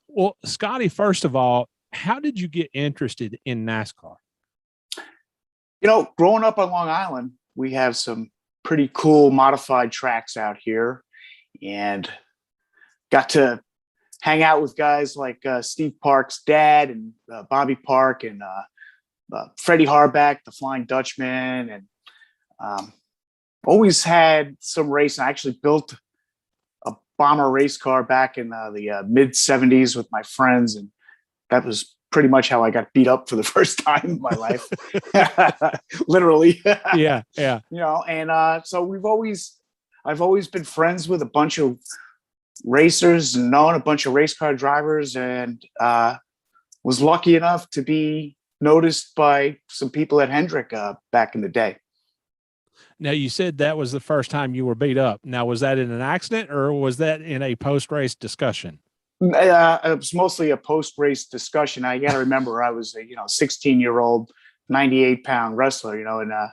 Well, Scotty, first of all, how did you get interested in NASCAR? Growing up on Long Island, we have some pretty cool modified tracks out here, and got to hang out with guys like Steve Park's dad and Bobby Park and Freddie Harback, the Flying Dutchman, and always had some racing. I actually built a bomber race car back in the mid 70s with my friends. And that was pretty much how I got beat up for the first time in my life. Literally. Yeah. Yeah. So I've always been friends with a bunch of racers and known a bunch of race car drivers, and was lucky enough to be noticed by some people at Hendrick back in the day. Now, you said that was the first time you were beat up. Now, was that in an accident or was that in a post-race discussion? It was mostly a post-race discussion. I got to remember I was a 16-year-old, 98-pound wrestler, and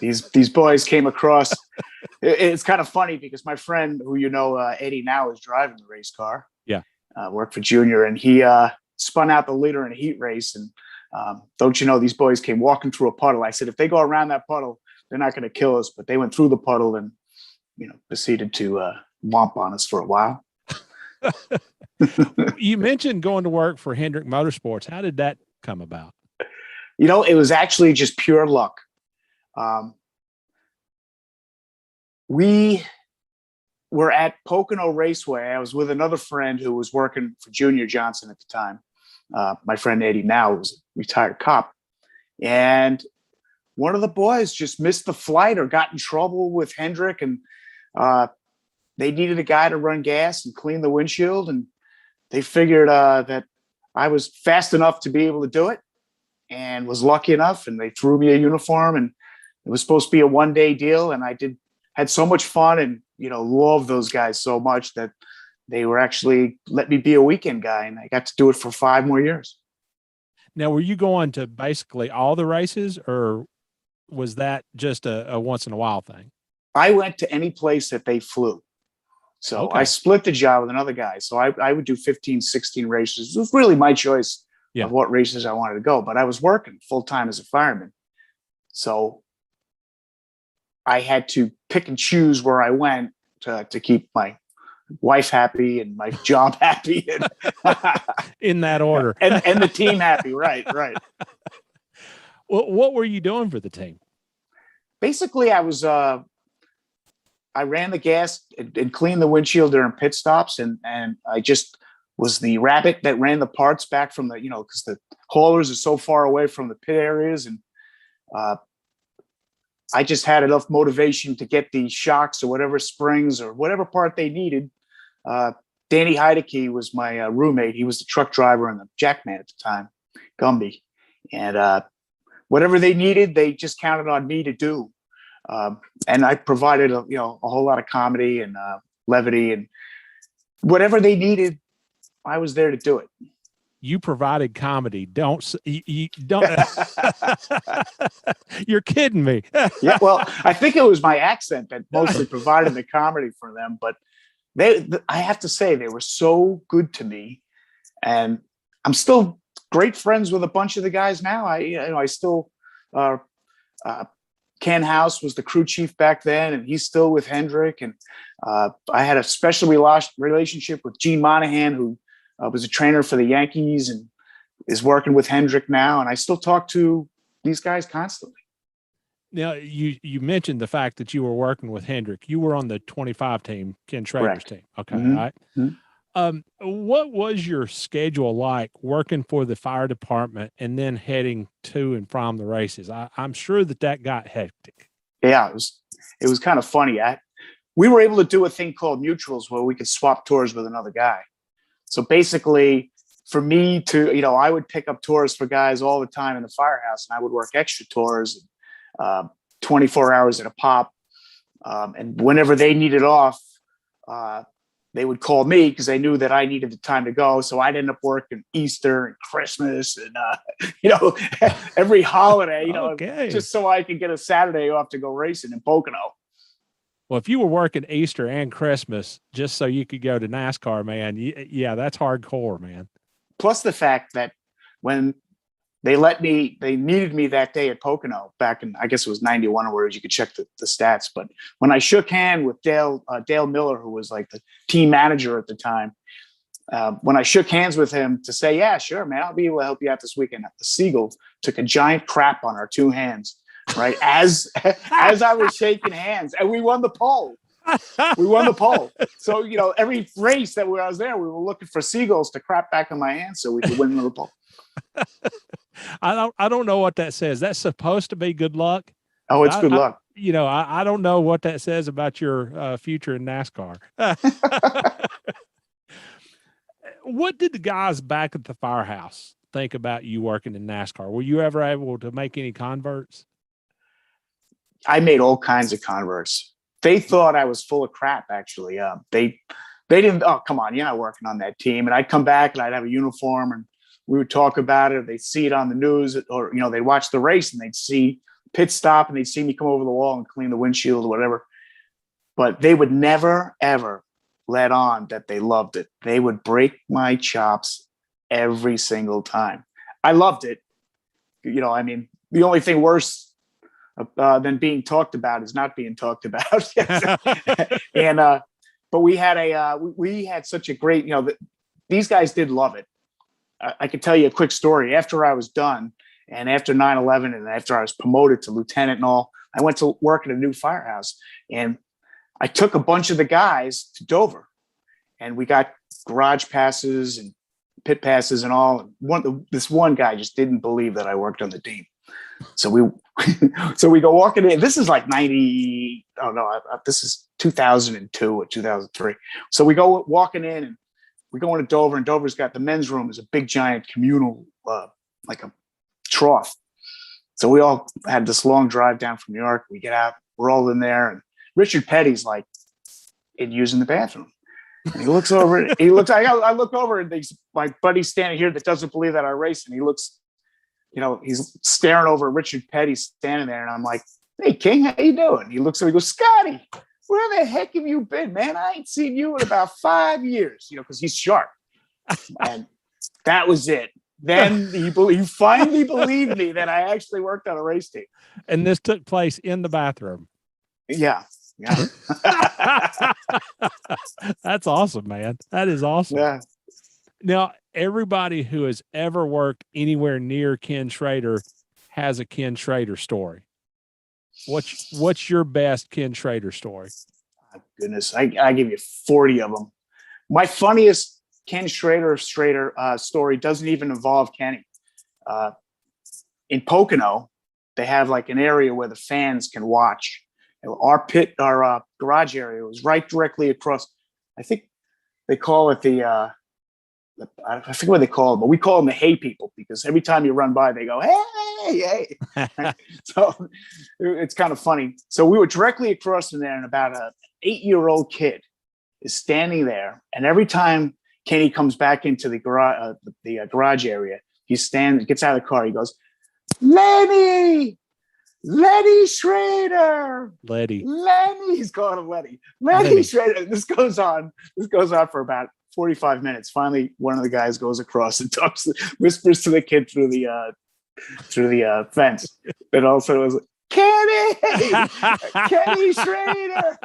these boys came across. It's kind of funny because my friend, who Eddie now, is driving the race car. Yeah, worked for Junior, and he spun out the leader in a heat race. And don't you know, these boys came walking through a puddle. I said, if they go around that puddle, they're not going to kill us. But they went through the puddle and proceeded to womp on us for a while. You mentioned going to work for Hendrick Motorsports. How did that come about? It was actually just pure luck. We were at Pocono Raceway. I was with another friend who was working for Junior Johnson at the time. My friend Eddie now was a retired cop. And one of the boys just missed the flight or got in trouble with Hendrick, and they needed a guy to run gas and clean the windshield. And they figured that I was fast enough to be able to do it and was lucky enough. And they threw me a uniform, and it was supposed to be a one-day deal. And I had so much fun and, loved those guys so much that they were actually let me be a weekend guy. And I got to do it for 5 more years. Now, were you going to basically all the races, or was that just a once in a while thing? I went to any place that they flew. So okay. I split the job with another guy. So I would do 15, 16 races. It was really my choice of what races I wanted to go, but I was working full time as a fireman. So I had to pick and choose where I went to keep my wife happy and my job happy. And in that order. and the team happy. Right. Well, what were you doing for the team? Basically, I ran the gas and cleaned the windshield during pit stops. And I just was the rabbit that ran the parts back from the, because the haulers are so far away from the pit areas. And I just had enough motivation to get the shocks or whatever springs or whatever part they needed. Danny Heideke was my roommate. He was the truck driver and the jackman at the time, Gumby. And whatever they needed, they just counted on me to do. And I provided a whole lot of comedy and levity, and whatever they needed, I was there to do it. You provided comedy. You don't. You're kidding me. Yeah. Well, I think it was my accent that mostly provided the comedy for them, but I have to say, they were so good to me, and I'm still great friends with a bunch of the guys now. I still, Ken House was the crew chief back then, and he's still with Hendrick. And I had a special relationship with Gene Monahan, who was a trainer for the Yankees and is working with Hendrick now. And I still talk to these guys constantly. Now, you mentioned the fact that you were working with Hendrick. You were on the 25 team, Ken Schrader's team. Okay. Mm-hmm. All right. Mm-hmm. What was your schedule like working for the fire department and then heading to and from the races? I'm sure that got hectic. Yeah, it was kind of funny. We were able to do a thing called mutuals where we could swap tours with another guy. So basically, for me to, I would pick up tours for guys all the time in the firehouse, and I would work extra tours, 24 hours at a pop. And whenever they needed off, they would call me because they knew that I needed the time to go. So I'd end up working Easter and Christmas and, every holiday, okay, just so I could get a Saturday off to go racing in Pocono. Well, if you were working Easter and Christmas just so you could go to NASCAR, man, yeah, that's hardcore, man. Plus the fact that when they needed me that day at Pocono back in, I guess it was 91 or where you could check the stats. But when I shook hand with Dale Miller, who was like the team manager at the time, when I shook hands with him to say, yeah, sure, man, I'll be able to help you out this weekend, the Seagull took a giant crap on our two hands, right? As I was shaking hands, and we won the pole. We won the pole. So, every race that I was there, we were looking for seagulls to crap back on my hands so we could win the pole. I don't know what that says. That's supposed to be good luck. Oh, it's good luck. I don't know what that says about your future in NASCAR. What did the guys back at the firehouse think about you working in NASCAR? Were you ever able to make any converts? I made all kinds of converts. They thought I was full of crap, actually. They didn't, oh, come on, you're not working on that team. And I'd come back and I'd have a uniform and we would talk about it. They'd see it on the news, or, they'd watch the race and they'd see pit stop and they'd see me come over the wall and clean the windshield or whatever. But they would never, ever let on that they loved it. They would break my chops every single time. I loved it. The only thing worse than being talked about is not being talked about. And but we had such a great, these guys did love it. I could tell you a quick story. After I was done, and after 9/11, and after I was promoted to lieutenant and all, I went to work at a new firehouse, and I took a bunch of the guys to Dover, and we got garage passes and pit passes and all. This one guy just didn't believe that I worked on the team. So we go walking in. This is like 90. Oh no, this is 2002 or 2003. So we go walking in, and we go into Dover, and Dover's got the men's room is a big giant communal, like a trough. So we all had this long drive down from New York. We get out, we're all in there, and Richard Petty's like using the bathroom. And he looks over. I look over, and my buddy's standing here that doesn't believe that I race, and he looks. He's staring over at Richard Petty standing there, and I'm like, "Hey, King, how you doing?" He looks at me, he goes, "Scotty, where the heck have you been, man? I ain't seen you in about 5 years." Because he's sharp, and that was it. Then he finally believed me that I actually worked on a race team. And this took place in the bathroom. Yeah. That's awesome, man. That is awesome. Yeah. Now, everybody who has ever worked anywhere near Ken Schrader has a Ken Schrader story. What's your best Ken Schrader story? Oh, goodness, I give you 40 of them. My funniest Ken Schrader story doesn't even involve Kenny. In Pocono, they have like an area where the fans can watch. Our garage area was right directly across. I think they call it I forget what they call it, but we call them the hay people, because every time you run by, they go, hey. So it's kind of funny. So we were directly across from there, and about an 8-year-old kid is standing there. And every time Kenny comes back into the garage area, he gets out of the car. He goes, Lenny Schrader. Lenny. He's calling him Lenny. Lenny Schrader. This goes on for about 45 minutes. Finally, one of the guys goes across and whispers to the kid through the fence. But also was Kenny Schrader.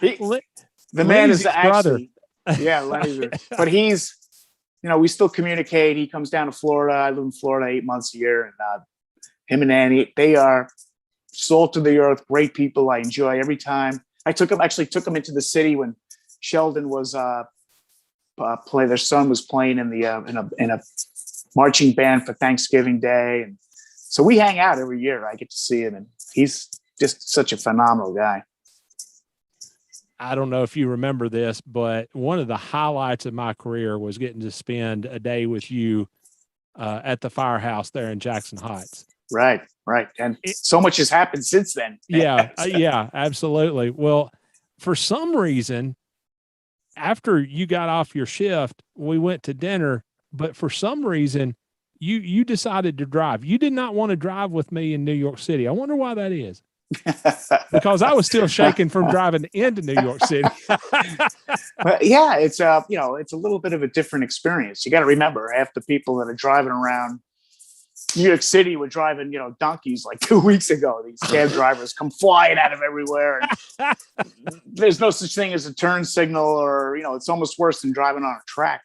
The man is actually brother. Yeah, Lenny's. But he's, we still communicate. He comes down to Florida. I live in Florida 8 months a year, and him and Annie, they are salt of the earth, great people. I enjoy every time. I took them into the city when Sheldon was their son was playing in a marching band for Thanksgiving Day, and so we hang out every year. I get to see him, and he's just such a phenomenal guy. I don't know if you remember this, but one of the highlights of my career was getting to spend a day with you at the firehouse there in Jackson Heights. Right. And so much has happened since then. Yeah, absolutely. Well, for some reason, after you got off your shift, we went to dinner, but for some reason, you decided to drive. You did not want to drive with me in New York City. I wonder why that is. because I was still shaking from driving into New York City. But yeah, it's it's a little bit of a different experience. You got to remember, half the people that are driving around New York City were driving, donkeys like 2 weeks ago. These cab drivers come flying out of everywhere. And there's no such thing as a turn signal, or, it's almost worse than driving on a track.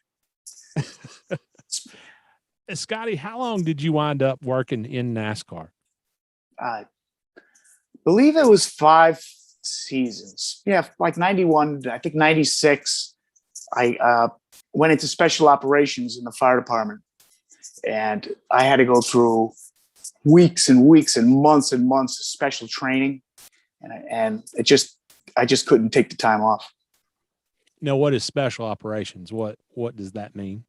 Scottie, how long did you wind up working in NASCAR? I believe it was 5 seasons. Yeah, like 91, I think 96. I went into special operations in the fire department. And I had to go through weeks and weeks and months of special training, and I just couldn't take the time off. Now, what is special operations? What does that mean?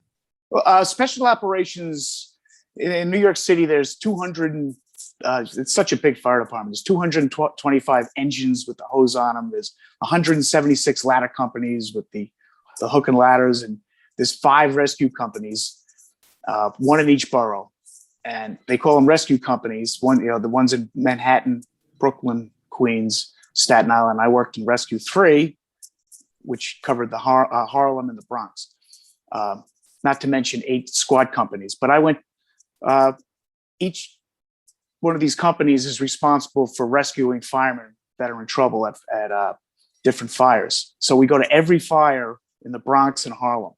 Well, special operations in New York City, there's 200. It's such a big fire department. There's 225 engines with the hose on them. There's 176 ladder companies with the hook and ladders, and there's 5 rescue companies. One in each borough, and they call them rescue companies. One, the ones in Manhattan, Brooklyn, Queens, Staten Island. I worked in Rescue 3, which covered the Harlem and the Bronx. Not to mention 8 squad companies. But I went. Each one of these companies is responsible for rescuing firemen that are in trouble at different fires. So we go to every fire in the Bronx and Harlem.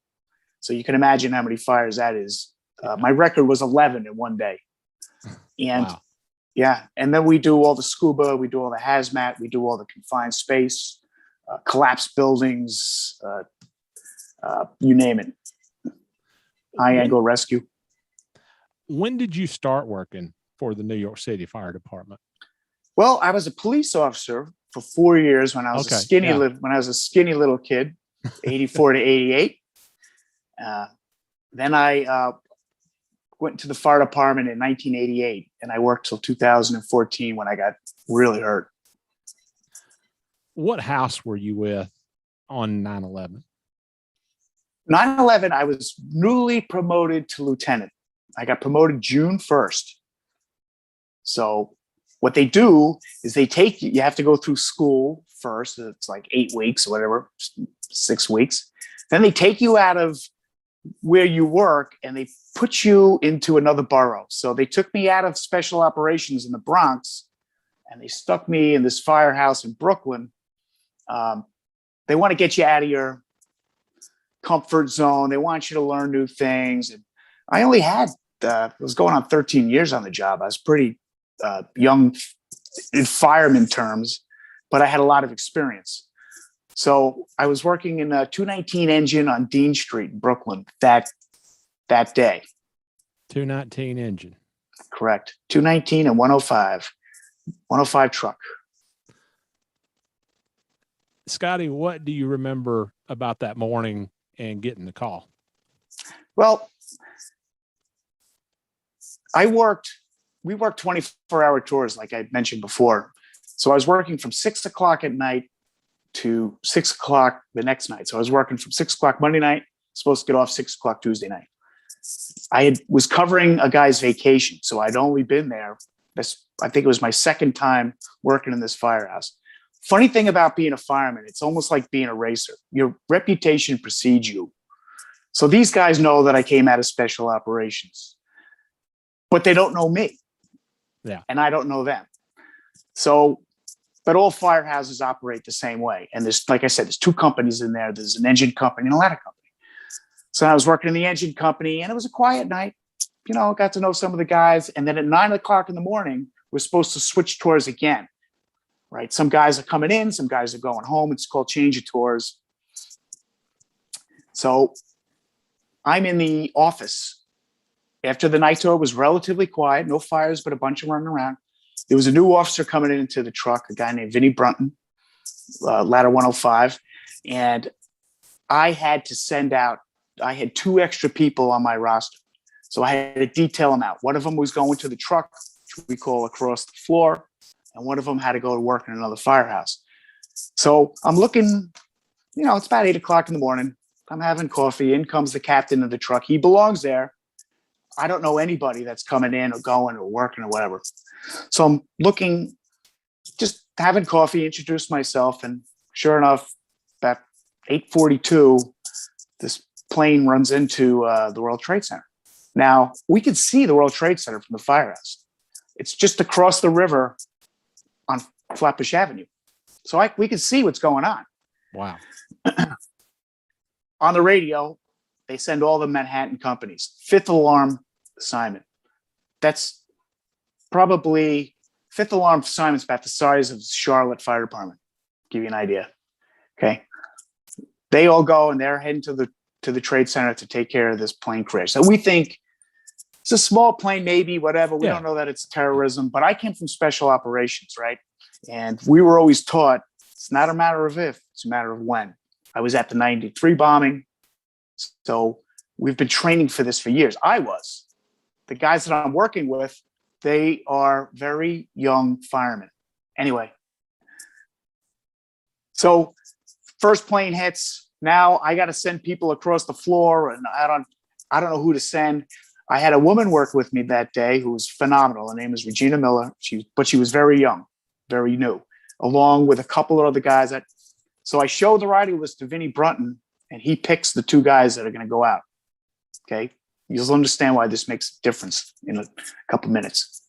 So you can imagine how many fires that is. My record was 11 in one day. And wow. Yeah. And then we do all the scuba, we do all the hazmat, we do all the confined space, collapsed buildings, you name it. High angle rescue. When did you start working for the New York City Fire Department? Well, I was a police officer for 4 years when I was when I was a skinny little kid, 84 to 88. Then I went to the fire department in 1988, and I worked till 2014 when I got really hurt. What house were you with on 9/11? 9/11, I was newly promoted to lieutenant. I got promoted June 1st. So what they do is they take you have to go through school first. It's like 8 weeks or whatever, 6 weeks. Then they take you out of where you work and they put you into another borough. So they took me out of special operations in the Bronx and they stuck me in this firehouse in Brooklyn. They want to get you out of your comfort zone. They want you to learn new things. And I only had, was going on 13 years on the job. I was pretty young in fireman terms, but I had a lot of experience. So I was working in a 219 engine on Dean Street in Brooklyn that day. 219 engine. Correct. 219 and 105. 105 truck. Scottie, what do you remember about that morning and getting the call? Well, we worked 24-hour tours, like I mentioned before. So I was working from 6 o'clock at night to 6 o'clock the next night. So I was working from 6 o'clock Monday night, supposed to get off 6 o'clock Tuesday night. I was covering a guy's vacation. So I'd only been there. I think it was my second time working in this firehouse. Funny thing about being a fireman, it's almost like being a racer. Your reputation precedes you. So these guys know that I came out of special operations, but they don't know me. Yeah. And I don't know them. So, but all firehouses operate the same way. And there's, like I said, there's 2 companies in there. There's an engine company and a ladder company. So I was working in the engine company and it was a quiet night. Got to know some of the guys. And then at 9 o'clock in the morning, we're supposed to switch tours again, right? Some guys are coming in, some guys are going home. It's called change of tours. So I'm in the office. After the night tour was relatively quiet, no fires, but a bunch of running around. There was a new officer coming into the truck, a guy named Vinnie Brunton, ladder 105. And I had had 2 extra people on my roster. So I had to detail them out. One of them was going to the truck, which we call across the floor. And one of them had to go to work in another firehouse. So I'm looking, it's about 8 o'clock in the morning. I'm having coffee. In comes the captain of the truck. He belongs there. I don't know anybody that's coming in or going or working or whatever. So I'm looking just having coffee, introduced myself, and sure enough, about 8:42, this plane runs into the World Trade Center. Now, we could see the World Trade Center from the firehouse. It's just across the river on Flatbush Avenue. So we could see what's going on. Wow. On the radio, they send all the Manhattan companies. Fifth alarm assignment. That's probably fifth alarm assignment's about the size of Charlotte Fire Department. Give you an idea. Okay. They all go and they're heading to the Trade Center to take care of this plane crash. So we think it's a small plane, maybe, whatever. We don't know that it's terrorism, but I came from special operations, right? And we were always taught it's not a matter of if, it's a matter of when. I was at the 93 bombing. So we've been training for this for years. I was. The guys that I'm working with, they are very young firemen. Anyway, so first plane hits. Now I got to send people across the floor, and I don't know who to send. I had a woman work with me that day who was phenomenal. Her name is Regina Miller. But she was very young, very new, along with a couple of other guys. So I showed the riding list to Vinnie Brunton, and he picks the two guys that are going to go out. Okay. You'll understand why this makes a difference in a couple minutes.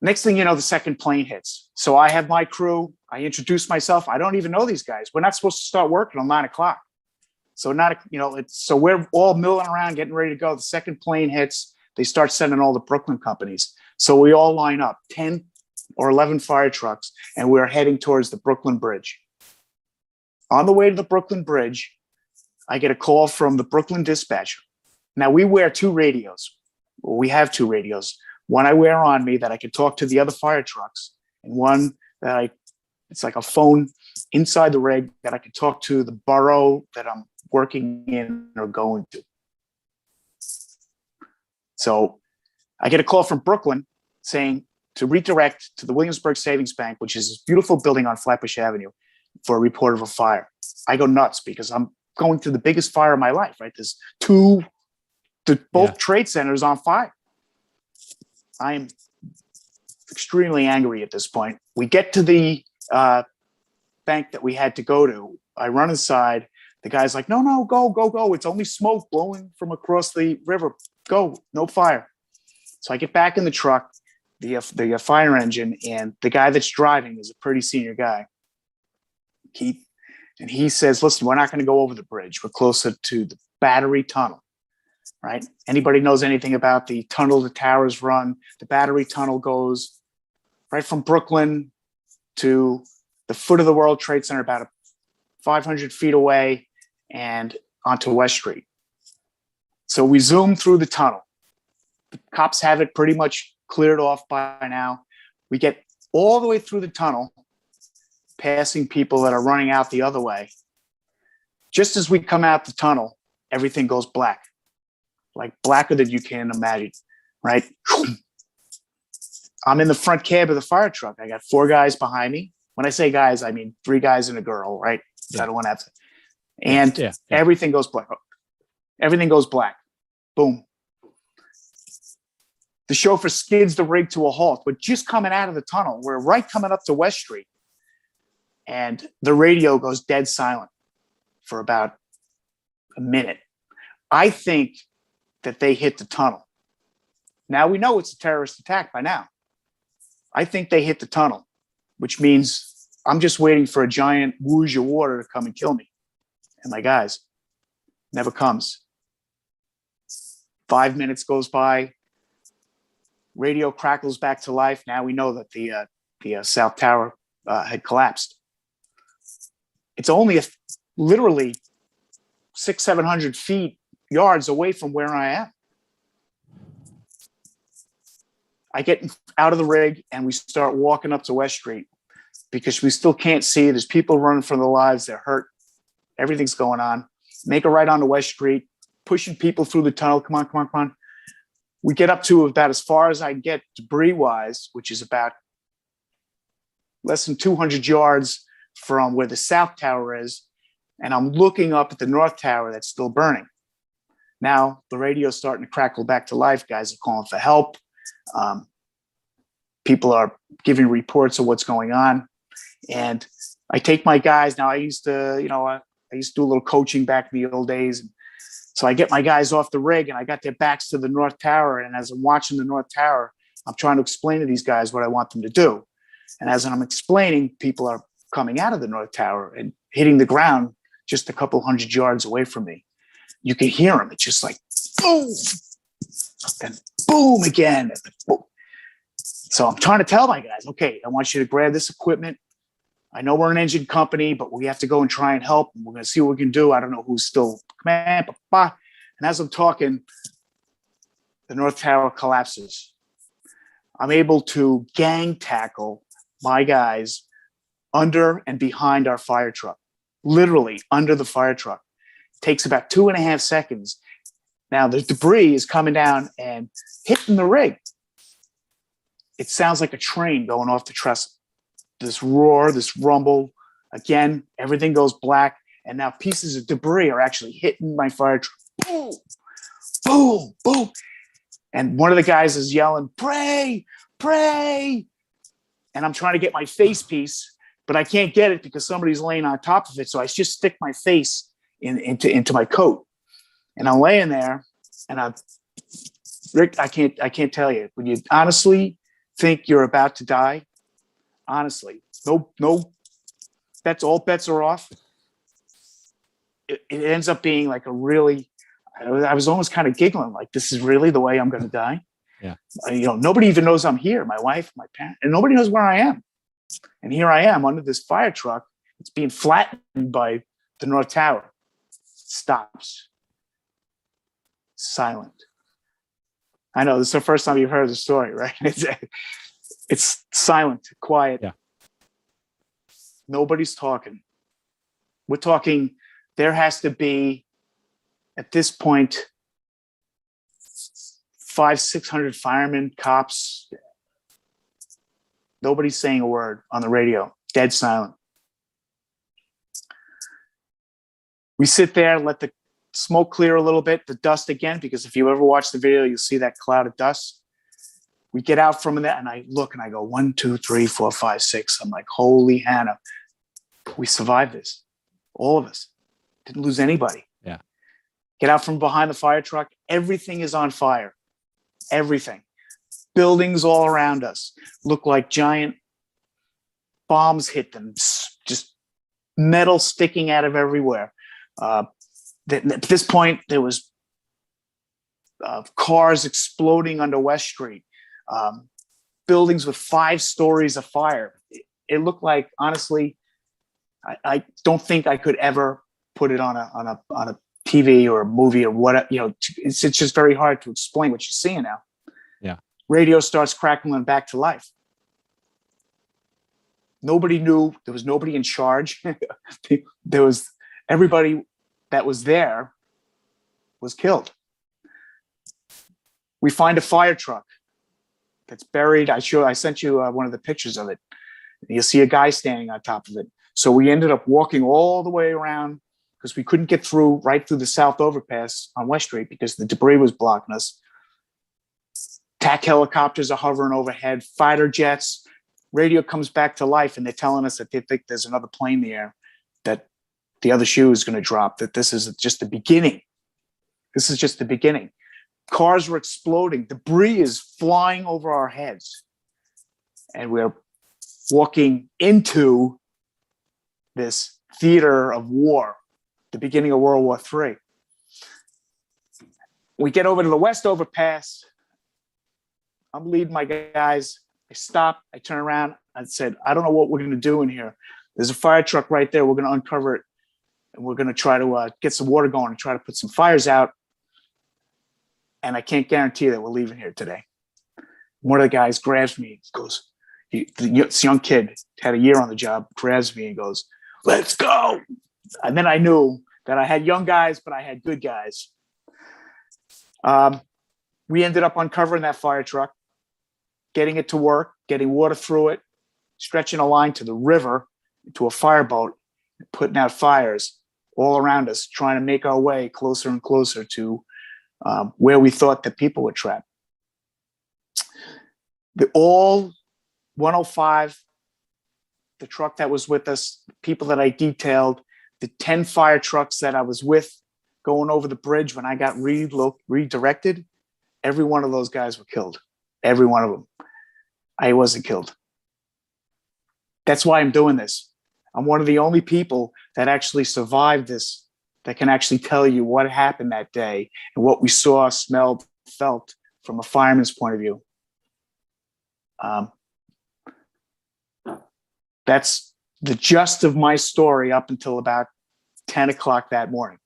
Next thing you know, the second plane hits. So I have my crew. I introduce myself. I don't even know these guys. We're not supposed to start work until 9 o'clock. So so we're all milling around, getting ready to go. The second plane hits. They start sending all the Brooklyn companies. So we all line up, 10 or 11 fire trucks, and we're heading towards the Brooklyn Bridge. On the way to the Brooklyn Bridge, I get a call from the Brooklyn dispatcher. Now we wear two radios. Well, we have two radios. One I wear on me that I can talk to the other fire trucks, and one that it's like a phone inside the rig that I can talk to the borough that I'm working in or going to. So I get a call from Brooklyn saying to redirect to the Williamsburg Savings Bank, which is this beautiful building on Flatbush Avenue, for a report of a fire. I go nuts because I'm going through the biggest fire of my life, right? There's both trade centers on fire. I am extremely angry at this point. We get to the bank that we had to go to. I run inside. The guy's like, no, go. It's only smoke blowing from across the river. Go, no fire. So I get back in the truck, the fire engine, and the guy that's driving is a pretty senior guy, Keith. And he says, listen, we're not going to go over the bridge. We're closer to the Battery Tunnel, right? Anybody knows anything about the tunnel the towers run? The Battery Tunnel goes right from Brooklyn to the foot of the World Trade Center, about 500 feet away, and onto West Street. So we zoom through the tunnel. The cops have it pretty much cleared off by now. We get all the way through the tunnel, passing people that are running out the other way. Just as we come out the tunnel, everything goes black, like blacker than you can imagine, right? I'm in the front cab of the fire truck. I got 4 guys behind me. When I say guys, I mean 3 guys and a girl, right? Yeah. I don't want to have to. And everything goes black. Everything goes black. Boom. The chauffeur skids the rig to a halt. We're just coming out of the tunnel. We're right coming up to West Street. And the radio goes dead silent for about a minute. I think that they hit the tunnel. Now we know it's a terrorist attack by now. I think they hit the tunnel, which means I'm just waiting for a giant whoosh of water to come and kill me. And my guys, never comes. 5 minutes goes by. Radio crackles back to life. Now we know that the South Tower had collapsed. It's only literally 600-700 feet yards away from where I am. I get out of the rig and we start walking up to West Street because we still can't see. There's people running for their lives. They're hurt. Everything's going on. Make a right onto West Street, pushing people through the tunnel. Come on. We get up to about as far as I get debris-wise, which is about less than 200 yards from where the South Tower is. And I'm looking up at the North Tower that's still burning. Now, the radio's starting to crackle back to life. Guys are calling for help. people are giving reports of what's going on. And I take my guys. Now I used to, I used to do a little coaching back in the old days. So I get my guys off the rig and I got their backs to the North Tower. And as I'm watching the North Tower, I'm trying to explain to these guys what I want them to do. And as I'm explaining, people are coming out of the North Tower and hitting the ground just a couple hundred yards away from me. You can hear them. It's just like boom, and boom again. And boom. So I'm trying to tell my guys, okay, I want you to grab this equipment. I know we're an engine company, but we have to go and try and help. And we're going to see what we can do. I don't know who's still command. And as I'm talking, the North Tower collapses. I'm able to gang tackle my guys under and behind our fire truck, literally under the fire truck. It takes about 2.5 seconds. Now the debris is coming down and hitting the rig. It sounds like a train going off the trestle. This roar, this rumble, again, everything goes black. And now pieces of debris are actually hitting my fire truck. Boom, boom, boom. And one of the guys is yelling, pray, pray. And I'm trying to get my face piece, but I can't get it because somebody's laying on top of it. So I just stick my face into my coat. And I'm laying there and Rick, I can't tell you. When you honestly think you're about to die, honestly, no, that's all bets are off. It ends up being like I was almost kind of giggling, like, this is really the way I'm going to die. Yeah. Nobody even knows I'm here. My wife, my parents, and nobody knows where I am. And here I am under this fire truck. It's being flattened by the North Tower. Stops. Silent. I know this is the first time you've heard the story, right? It's silent, quiet. Yeah. Nobody's talking. We're talking, there has to be, at this point, 500-600 firemen, cops. Nobody's saying a word on the radio. Dead silent. We sit there, let the smoke clear a little bit, the dust again, because if you ever watch the video, you'll see that cloud of dust. We get out from that, and I look and I go, 1, 2, 3, 4, 5, 6. I'm like, holy Hannah, we survived this. All of us. Didn't lose anybody. Yeah. Get out from behind the fire truck. Everything is on fire. Everything. Buildings all around us look like giant bombs hit them. Just metal sticking out of everywhere. At this point, there was cars exploding under West Street. Buildings with 5 stories of fire. It looked like, honestly, I don't think I could ever put it on a TV or a movie or whatever. It's just very hard to explain what you're seeing now. Yeah. Radio starts crackling back to life. Nobody knew. There was nobody in charge. There was everybody that was there was killed. We find a fire truck that's buried. I sent you one of the pictures of it. You'll see a guy standing on top of it. So we ended up walking all the way around because we couldn't get right through the South Overpass on West Street because the debris was blocking us. TAC helicopters are hovering overhead, fighter jets. Radio comes back to life, and they're telling us that they think there's another plane in the air, that the other shoe is going to drop, that this is just the beginning. This is just the beginning. Cars were exploding. Debris is flying over our heads. And we're walking into this theater of war, the beginning of World War III. We get over to the West Overpass. I'm leading my guys. I stop. I turn around. I said, I don't know what we're going to do in here. There's a fire truck right there. We're going to uncover it. And we're going to try to get some water going and try to put some fires out. And I can't guarantee that we're leaving here today. One of the guys grabs me, goes, this young kid had a year on the job, grabs me and goes, let's go. And then I knew that I had young guys, but I had good guys. We ended up uncovering that fire truck, getting it to work, getting water through it, stretching a line to the river, to a fireboat, putting out fires all around us, trying to make our way closer and closer to where we thought that people were trapped. All 105, the truck that was with us, people that I detailed, the 10 fire trucks that I was with going over the bridge when I got redirected, every one of those guys were killed. Every one of them. I wasn't killed. That's why I'm doing this. I'm one of the only people that actually survived this, that can actually tell you what happened that day and what we saw, smelled, felt from a fireman's point of view. That's the gist of my story up until about 10 o'clock that morning.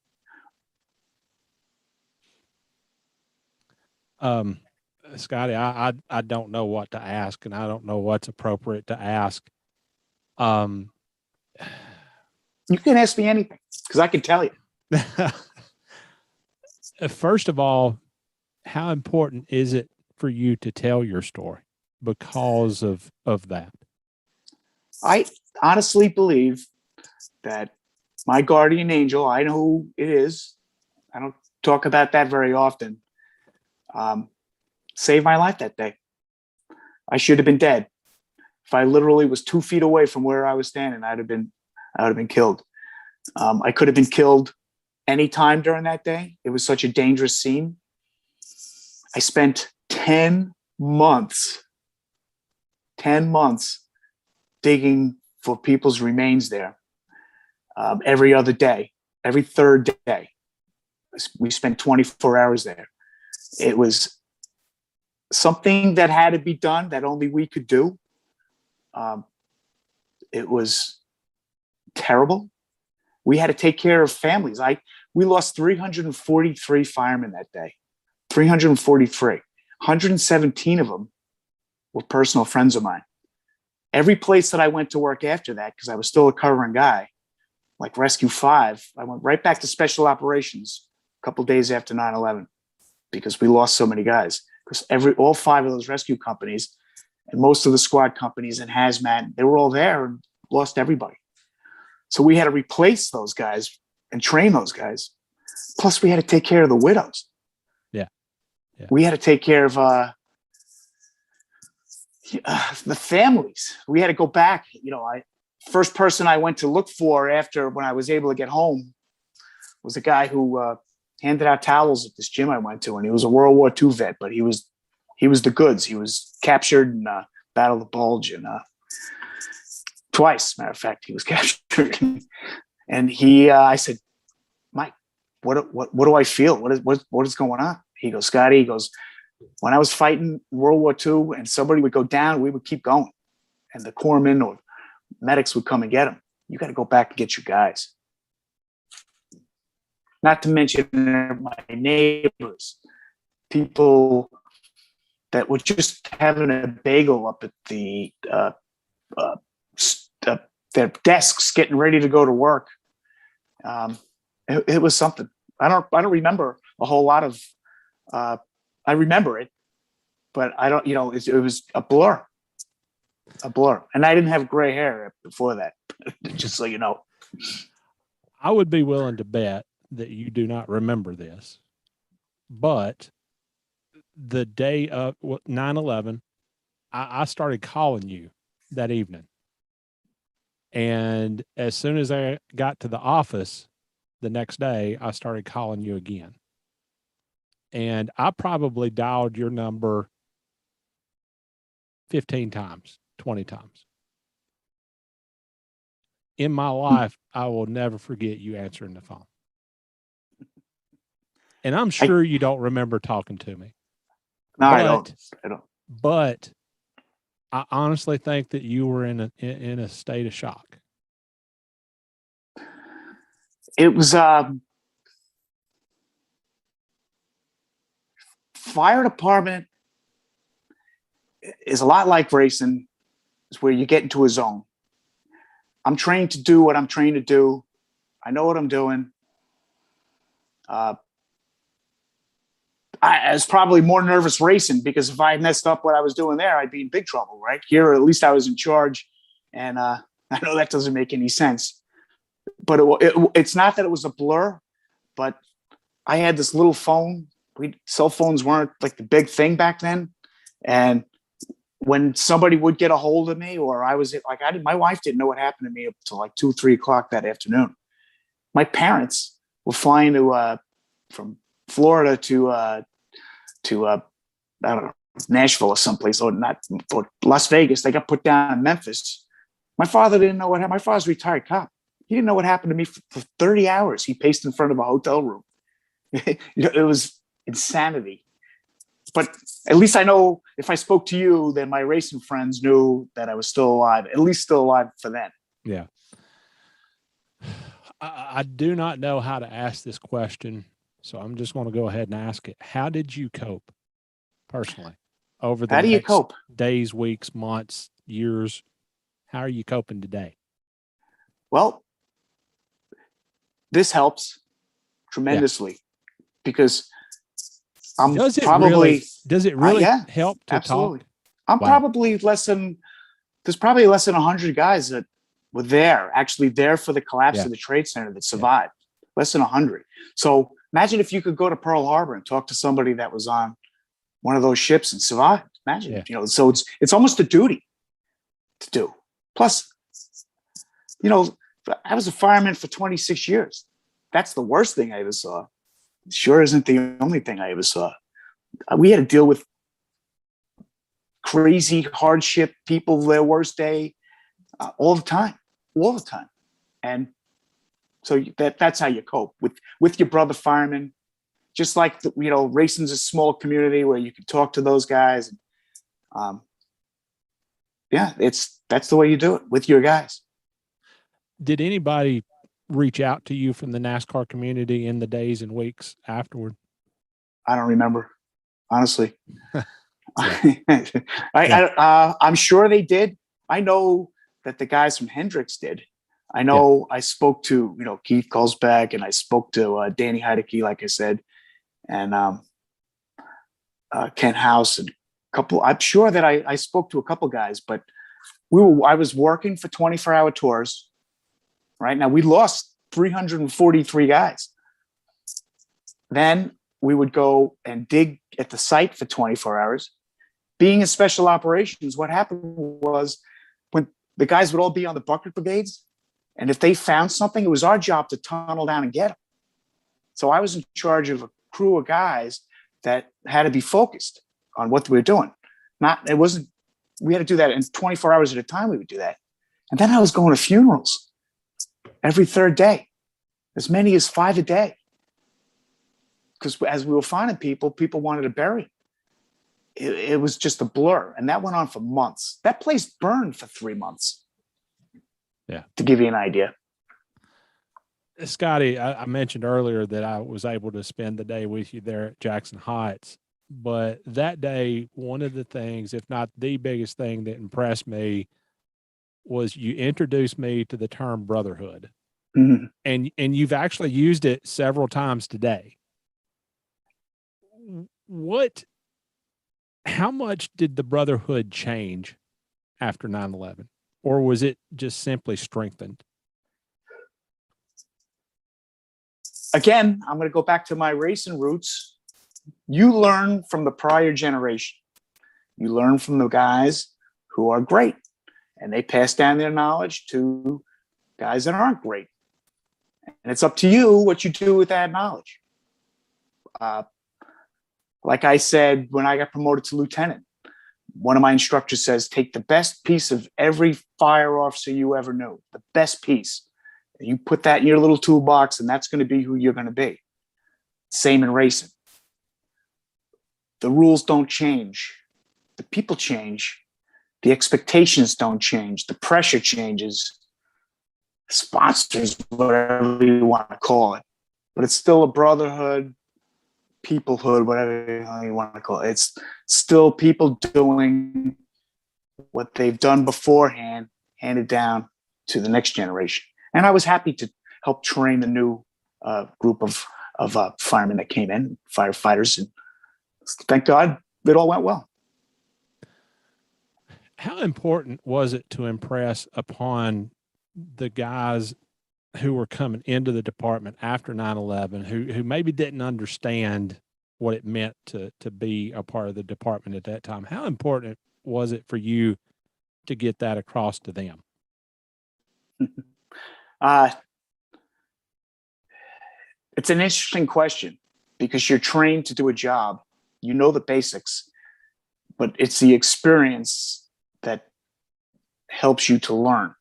Scottie, I don't know what to ask, and I don't know what's appropriate to ask. You can ask me anything because I can tell you. First of all, how important is it for you to tell your story because of that? I honestly believe that my guardian angel, I know who it is. I don't talk about that very often. Saved my life that day. I should have been dead. If I literally was 2 feet away from where I was standing, I would have been killed. I could have been killed any time during that day. It was such a dangerous scene. I spent 10 months digging for people's remains there. Every other day, every third day, we spent 24 hours there. It was something that had to be done that only we could do. It was terrible. We had to take care of families. We lost 343 firemen that day. 343. 117 of them were personal friends of mine. Every place that I went to work after that, because I was still a covering guy, like Rescue 5, I went right back to special operations a couple of days after 9/11 because we lost so many guys. Because all 5 of those rescue companies and most of the squad companies and hazmat, they were all there and lost everybody. So we had to replace those guys and train those guys. Plus, we had to take care of the widows. Yeah. We had to take care of the families. We had to go back. First person I went to look for after when I was able to get home was a guy who handed out towels at this gym I went to, and he was a World War II vet, but he was the goods. He was captured in Battle of the Bulge, and twice, matter of fact, he was captured. And I said, Mike, what do I feel? What is going on? He goes, Scottie, he goes, when I was fighting World War II and somebody would go down, we would keep going. And the corpsmen or medics would come and get them. You got to go back and get your guys. Not to mention my neighbors, people that were just having a bagel up at their desks, getting ready to go to work. It was something. I don't remember a whole lot of. I remember it, but I don't. It was a blur, and I didn't have gray hair before that. Just so you know, I would be willing to bet that you do not remember this, but the day of 9/11, I started calling you that evening. And as soon as I got to the office the next day, I started calling you again. And I probably dialed your number 15 times, 20 times. In my life, I will never forget you answering the phone. And I'm sure you don't remember talking to me. No, I don't. But I honestly think that you were in a state of shock. It was fire department is a lot like racing. It's where you get into a zone. I'm trained to do what I'm trained to do. I know what I'm doing. I was probably more nervous racing because if I messed up what I was doing there, I'd be in big trouble, right? Here, at least I was in charge. And I know that doesn't make any sense. But it's not that it was a blur, but I had this little phone. Cell phones weren't like the big thing back then. And when somebody would get a hold of me, or I was like, my wife didn't know what happened to me up until like 2, 3 o'clock that afternoon. My parents were flying from Florida to I don't know, Nashville or someplace, or Las Vegas. They got put down in Memphis. My father didn't know what happened. My father's a retired cop. He didn't know what happened to me for 30 hours. He paced in front of a hotel room. It was insanity. But at least I know if I spoke to you, then my racing friends knew that I was still alive, at least still alive for then. Yeah. I do not know how to ask this question, so I'm just going to go ahead and ask it. How did you cope personally over the next days, weeks, months, years? How are you coping today? Well, this helps tremendously because I'm does it probably really help to absolutely. talk? I'm probably there's probably less than 100 guys that were actually there for the collapse of the Trade Center that survived. Less than 100. So imagine if you could go to Pearl Harbor and talk to somebody that was on one of those ships and survived. Imagine, so it's almost a duty to do. Plus, I was a fireman for 26 years. That's the worst thing I ever saw. It sure isn't the only thing I ever saw. We had to deal with crazy hardship people, their worst day, all the time. And so that's how you cope with your brother firemen. Just like racing's a small community where you can talk to those guys. That's the way you do it with your guys. Did anybody reach out to you from the NASCAR community in the days and weeks afterward? I don't remember, honestly. I'm sure they did. I know that the guys from Hendricks did. I know I spoke to, Keith Kolsbeck, and I spoke to Danny Heidecke, like I said, and Ken House, and I'm sure that I spoke to a couple guys, but I was working for 24-hour tours. Right now, we lost 343 guys. Then we would go and dig at the site for 24 hours. Being in special operations, what happened was when the guys would all be on the bucket brigades, and if they found something, it was our job to tunnel down and get them. So I was in charge of a crew of guys that had to be focused on what we were doing. We had to do that in 24 hours at a time. We would do that. And then I was going to funerals every third day, as many as 5 a day. Because as we were finding people wanted to bury them. It was just a blur. And that went on for months. That place burned for 3 months. Yeah. To give you an idea. Scottie, I mentioned earlier that I was able to spend the day with you there at Jackson Heights. But that day, one of the things, if not the biggest thing that impressed me, was you introduced me to the term brotherhood. Mm-hmm. And you've actually used it several times today. How much did the brotherhood change after 9/11? Or was it just simply strengthened? Again, I'm going to go back to my racing roots. You learn from the prior generation. You learn from the guys who are great, and they pass down their knowledge to guys that aren't great. And it's up to you what you do with that knowledge. Like I said, when I got promoted to lieutenant, one of my instructors says, take the best piece of every fire officer you ever knew, the best piece. You put that in your little toolbox, and that's going to be who you're going to be. Same in racing. The rules don't change. The people change. The expectations don't change. The pressure changes. Sponsors, whatever you want to call it. But it's still a brotherhood, peoplehood, whatever you want to call it. It's still people doing what they've done beforehand, handed down to the next generation. And I was happy to help train the new group of firemen that came in, firefighters, and thank God it all went well. How important was it to impress upon the guys who were coming into the department after 9/11, who maybe didn't understand what it meant to be a part of the department at that time? How important was it for you to get that across to them? It's an interesting question because you're trained to do a job. You know the basics, but it's the experience that helps you to learn.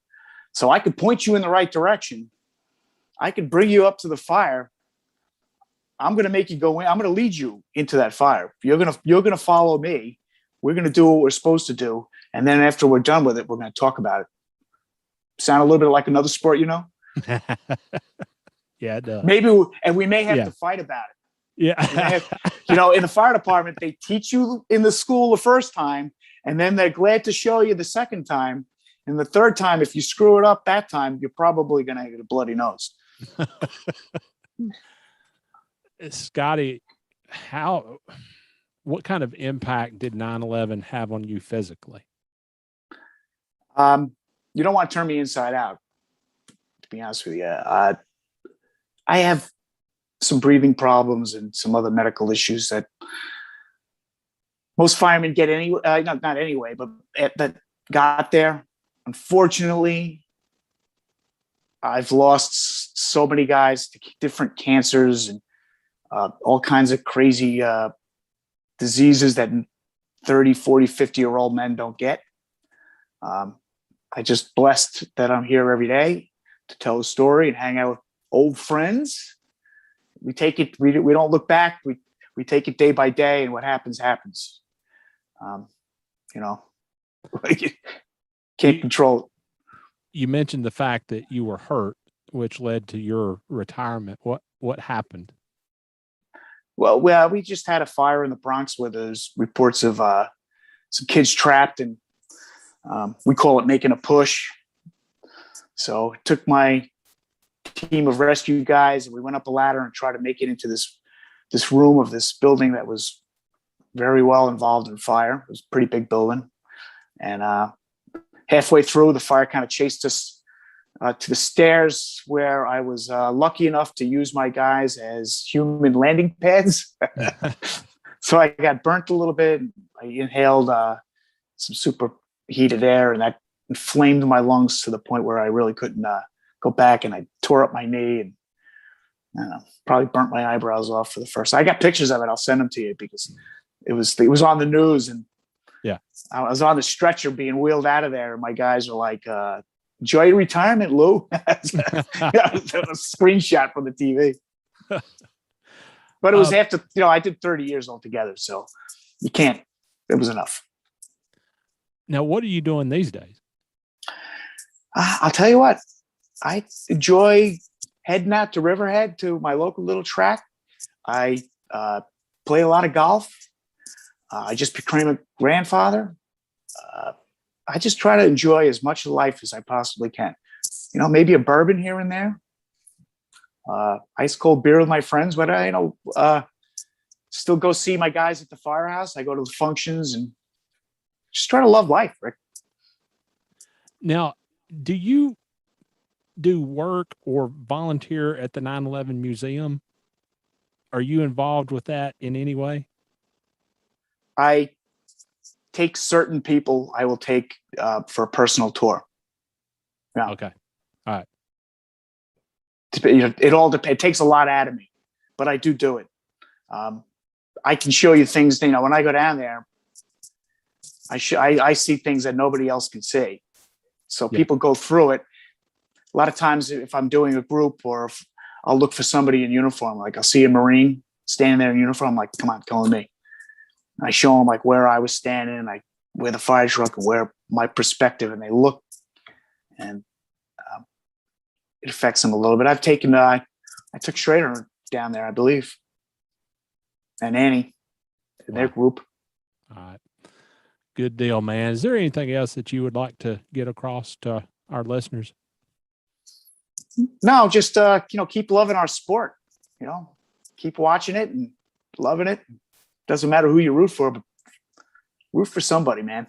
So I could point you in the right direction. I could bring you up to the fire. I'm going to make you go in. I'm going to lead you into that fire. You're going to follow me. We're going to do what we're supposed to do. And then after we're done with it, we're going to talk about it. Sound a little bit like another sport, you know? Yeah, it does. Maybe, and we may have to fight about it. Yeah. In the fire department, they teach you in the school the first time, and then they're glad to show you the second time. And the third time, if you screw it up that time, you're probably going to get a bloody nose. Scottie, what kind of impact did 9/11 have on you physically? You don't want to turn me inside out, to be honest with you. I have some breathing problems and some other medical issues that most firemen get anyway. Not anyway, but that got there. Unfortunately, I've lost so many guys to different cancers and all kinds of crazy diseases that 30, 40, 50-year-old men don't get. I just blessed that I'm here every day to tell a story and hang out with old friends. We take it, we don't look back. We take it day by day, and what happens, happens. Can't control it. You mentioned the fact that you were hurt, which led to your retirement. What happened? Well, we just had a fire in the Bronx where there's reports of some kids trapped, and we call it making a push. So it took my team of rescue guys, and we went up a ladder and tried to make it into this room of this building that was very well involved in fire. It was a pretty big building. And halfway through, the fire kind of chased us to the stairs, where I was lucky enough to use my guys as human landing pads. So I got burnt a little bit. I inhaled some super heated air, and that inflamed my lungs to the point where I really couldn't go back, and I tore up my knee and probably burnt my eyebrows off for the first. I got pictures of it. I'll send them to you because it was on the news, and yeah, I was on the stretcher being wheeled out of there, and my guys were like, "Enjoy your retirement, Lou." It was a screenshot from the TV. But it was after, I did 30 years altogether, so you can't. It was enough. Now, what are you doing these days? I'll tell you what. I enjoy heading out to Riverhead to my local little track. I play a lot of golf. I just became a grandfather. I just try to enjoy as much of life as I possibly can. Maybe a bourbon here and there. Ice cold beer with my friends, but I still go see my guys at the firehouse. I go to the functions and just try to love life, Rick. Now, do you do work or volunteer at the 9/11 museum? Are you involved with that in any way? I take certain people I will take for a personal tour. Yeah. Okay. All right. It all depends. It takes a lot out of me, but I do it. I can show you things. When I go down there, I see things that nobody else can see. So people go through it. A lot of times, if I'm doing a group, or if I'll look for somebody in uniform, like I'll see a Marine standing there in uniform, I'm like, come on, come with me. And I show them like where I was standing, and where the fire truck, and where my perspective, and they look, and it affects them a little bit. I've taken, I took Schrader down there, I believe, and Annie in their group. All right. Good deal, man. Is there anything else that you would like to get across to our listeners? No, just, keep loving our sport, keep watching it and loving it. Doesn't matter who you root for, but root for somebody, man.